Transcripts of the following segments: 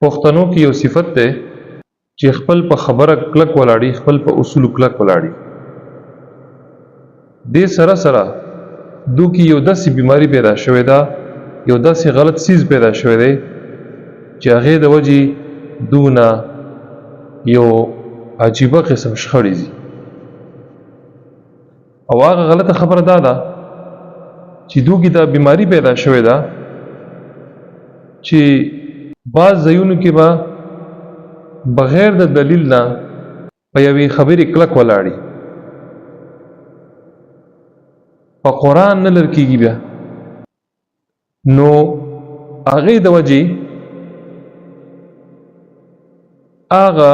پښتنو کې یو صفت ده چې خپل په خبره کلک ولاړی، خپل په اصول کلک ولاړی. دې سره سره دو کې یو داسې بیماری پیدا شوې ده، یو داسې غلط سیز پیدا شوې ده چې هغې د وجې دونه یو عجیبه قسم شخړې دي. او هغه غلطه خبره دا ده چې دو کې دا بیماری پیدا شوې ده چې بعض ځایونو کې به بغیر د دلیل نه په یوې خبرې کلک ولاړي، په قرآن نه لر کېږي بیا. نو هغې د وجې هغه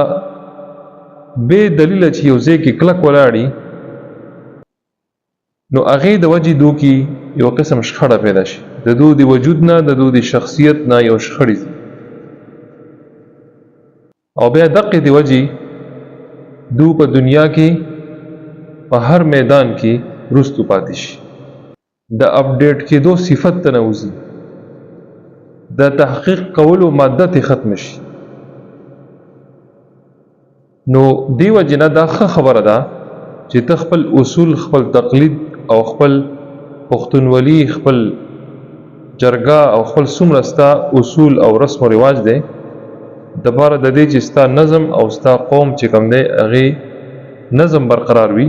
بې دلیله چې یو ځای کې کلک ولاړي، نو هغې د وجې دو کې یو قسم شخړه پیدا شي، د دو د وجود نه، د دو د شخصیت نه یو شخړې دي. او بیا دقې د وجې دو په دنیا کې په هر میدان کې رستو پاتې شي، د اپډیټ کېدو صفت ته نه وځي، د تحقیق کولو ماده ته ختم شي. نو دی وجې نه دا ښه خبره ده چې ته خپل اصول، خپل تقلید او خپل پښتونولي، خپل جرګه او خپل څومره ستا اصول او رسم و رواج دی د پاره د دې چې ستا نظم او ستا قوم چې کوم دی هغې نظم برقرار وي.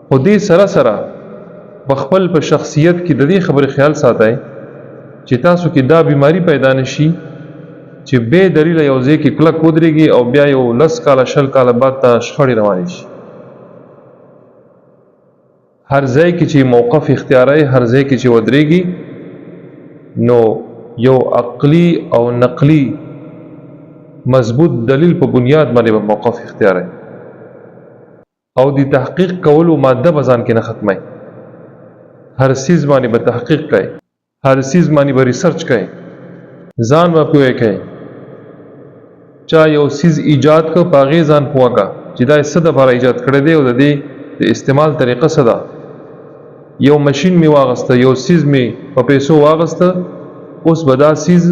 خو دې سره سره په خپل په شخصیت کې د دې خبرې خیال ساتئ چې تاسو کې دا بیماری پیدا نشي چې بې دلیله یو ځای کې کلک ودرېږي او بیا یو 10 کاله 20 کاله بعد ته شخړې روانې شي. هر ځای کې چې موقف اختیاري، هر ځای کې چې ودرېږي، نو یو عقلی او نقلی مضبوط دلیل په بنیاد باندې به موقف اختیاري او د تحقیق کولو ماده به ځان کې نه ختمي. هر سیز باندې به تحقیق کوي، هر سیز باندې به ریسرچ کوي، ځان به پوهه کوي. چا یو سیز ایجاد کو، په هغې ځان پوهه کا چې دا څه دپاره ایجاد کړی دی او د دې د استعمال طریقه څه ده. یو مشین می واغسته، یو سیز می په پیسو واغسته، اوس به دا سیز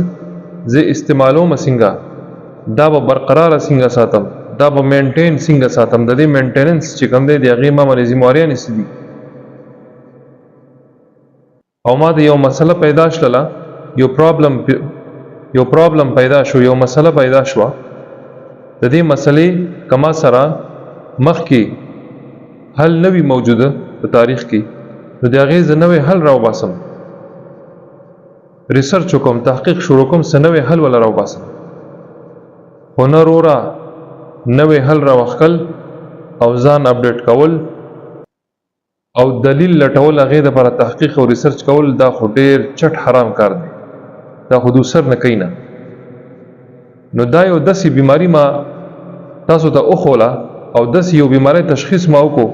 زه استعمالوم څنګه، دا به برقراره څنګه ساتم، دا به مینټین څنګه ساتم، د دې مینټیننس چې کوم دی د هغې ما باندې ذمهواریانې څه دي. او ما د یو مسله پیدا شله، یو پرابلم پیدا شو، یو مسله پیدا شوه، د دې مسلې کما سره مخکې حل نه وي موجوده په تاریخ کې، نو د هغې زه نوی حل راوباسم، ریسرچ وکړم، تحقیق شروع کړم، څه نوی حل وله راوباسم. خو نه وروره نوی حل راوښکل او ځان اپډیټ کول او دلیل لټول، هغې دپاره تحقیق او ریسرچ کول، دا خو ډېر چټ حرام کار دی، دا خو دو سر نه کوي نه. نو دا یو داسې بیماری ما تاسو ته وښوله او داسې یو بیماری تشخیص ما وکړو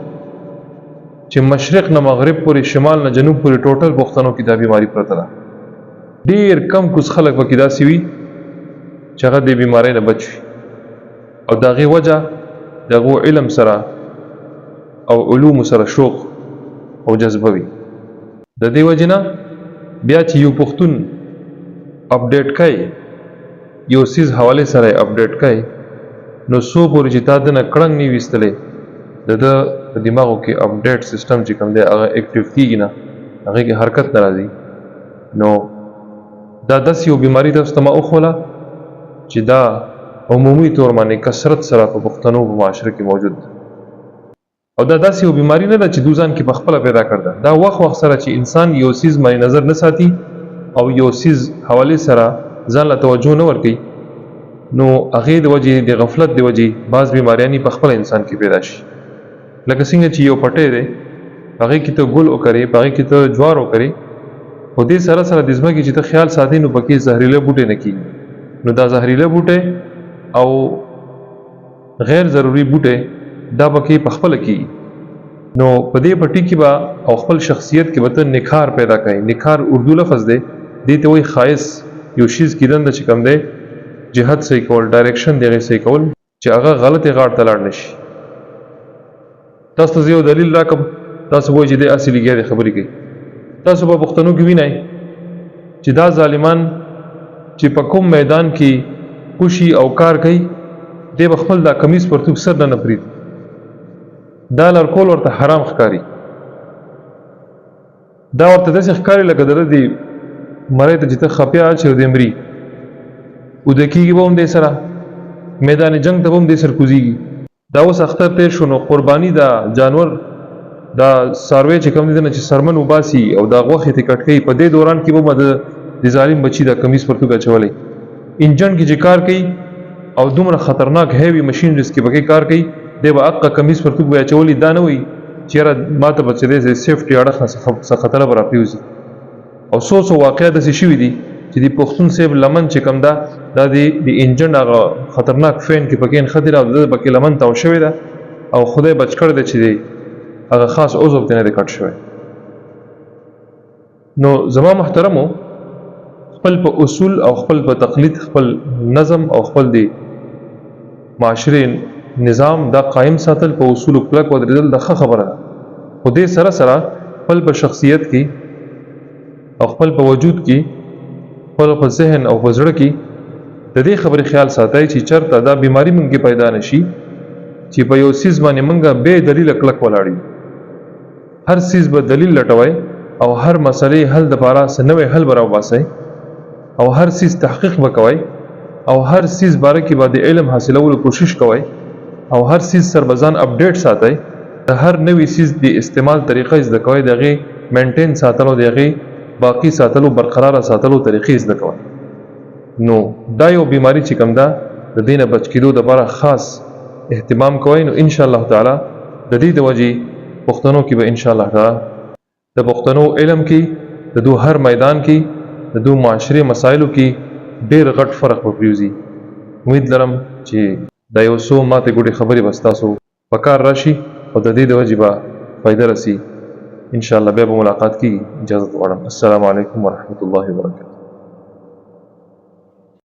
چې مشرق نه مغرب پورې، شمال نه جنوب پورې ټوټل پښتنو کې دا بیماری پرته ده. ډېر کم کوز خلک پکې داسې وي چې هغه دې بیماری نه بچ وي او د هغې وجه د هغو علم سره او علومو سره شوق او جذبه وي. د دې وجې نه بیا چې یو پښتون اپډیټ کوي، یو سیز حوالې سره اپډیټ کوي، نو څو پورې چې تا دنه کړنګ نه ویستلی، د ده په دماغو کې اپډیټ سیسټم چې کوم دی هغه اکټیو کېږي نه، هغې کې حرکت نه راځي. نو دا داسې یو بیماري تاسو ته ما وښوله چې دا عمومي طور باندې کثرت سره په پښتنو په معاشره کې موجود ده. او دا داسې یو بیماری نه ده چې دو ځان کې په خپله پیدا کړده، دا وخت سره چې انسان یو سیز باندې نظر نه ساتي او یو سیز حوالې سره ځان له توجه نه ورکوي، نو هغې د وجې د غفلت د وجې بعض بیماریانې په خپله انسان کې پیدا شي. لکه څنګه چې یو پټی دی، هغې کې ته ګل وکرې، په هغې کې ته جوار وکرې، خو دې سره سره د ځمکې چې ته خیال ساتې، نو پکې زهریله بوټی نه کېږي. نو دا زهریله بوټی او غیر ضروري بوټی دا پکې په خپله کېږي. نو په دې پټي کې به او خپل شخصیت کې به ته نکار پیدا کوي. نکار اردو لفظ دی، دې ته وایي ښایست، یو شیز کېدن د چې کوم دی جهت صحیح کول، ډایرکشن د هغې صحیح کول چې هغه غلطې غاړ ته لاړ نه شي. تاسو ته زه یو دلیل راکړم، تاسو وایئ چې دی هسې لګیا دی خبرې کوي. تاسو په پښتنو کې وینئ چې دا ظالمان چې په کوم میدان کې کوشي او کار کوي دی به خپل دا کمیز پرتوګ سر نه پرېږدي دا لرکول ورته حرام ښکاري دا ورته داسې ښکاري لکه د ده د مرۍ ته چې ته خپیا اچوې د مري اوده کېږي به هم دې سره میدان جنگ ته به هم دې سر کوزېږي دا اوس اختر تېر شو نو قرباني دا جانور دا څاروی چې کوم دي نه چې سرمن وباسي او دا غوښې ترې کټ کوي په دې دوران کې به د ظالم بچي دا کمیز پرتوګ اچولی انجن کې چې کار کوي او دومره خطرناک هیوي مشینریز کې پکې کار کوي دی به حقه کمیز پرتوګ به اچولی دا نه وي چې یاره ما ته به چې دی سیفټي اړخ نه څه خطره به راپرېوځي او څو واقعه داسې شوي دي چې د پښتون صاحب لمن چې کوم ده دا د انجن هغه خطرناک فین کې پکې نښتې ده او د پکې لمن تاو شوې ده او خدای بچ کړی دی چې دی هغه خاص عضو ته نه دی کټ شوی نو زما محترمو خپل په اصول او خپل په تقلید خپل نظم او خپل دی معاشري نظام دا قائم ساتل په اصول کلک ودرېدل د ښه خبره ده خو دې سره سره خپل په شخصیت کې او خپل په وجود کې خپل په ذهن او په زړه کې د دې خبرې خیال ساتئ چې چېرته دا بیماري موږ کې پیدا نه شي چې په یو څیز باندې موږ بې دلیله کلک ولاړ یو هر څیز به دلیل لټوئ او هر مسلې حل دپاره څه نوی حل به راوباسئ او هر څیز تحقیق به کوئ او هر څیز باره کې به د علم حاصلولو کوشش کوئ او هر څیز سره به ځان اپډیټ ساتئ د هر نوي څیز د استعمال طریقه زده کوئ د هغې مینټین ساتلو د هغې باقی ساتلو برقراره ساتلو طریقې زده کوئ نو دا یو بیماری چې کوم ده د دې نه بچ کېدو دپاره خاص اهتمام کوئ نو انشاءالله تعالی د دې د وجې پښتنو کې به انشاءالله تعالی د پښتنو علم کې د دو هر میدان کې د دو معاشري مسایلو کې ډېر غټ فرق به پرېوځي امید لرم چې دا یو څو ماته ګوډې خبرې به ستاسو په کار راشي او د دې د وجې به فایده رسي انشاءالله بیا به ملاقات کېږي اجازه غواړم السلام علیکم ورحمة الله وبرکاته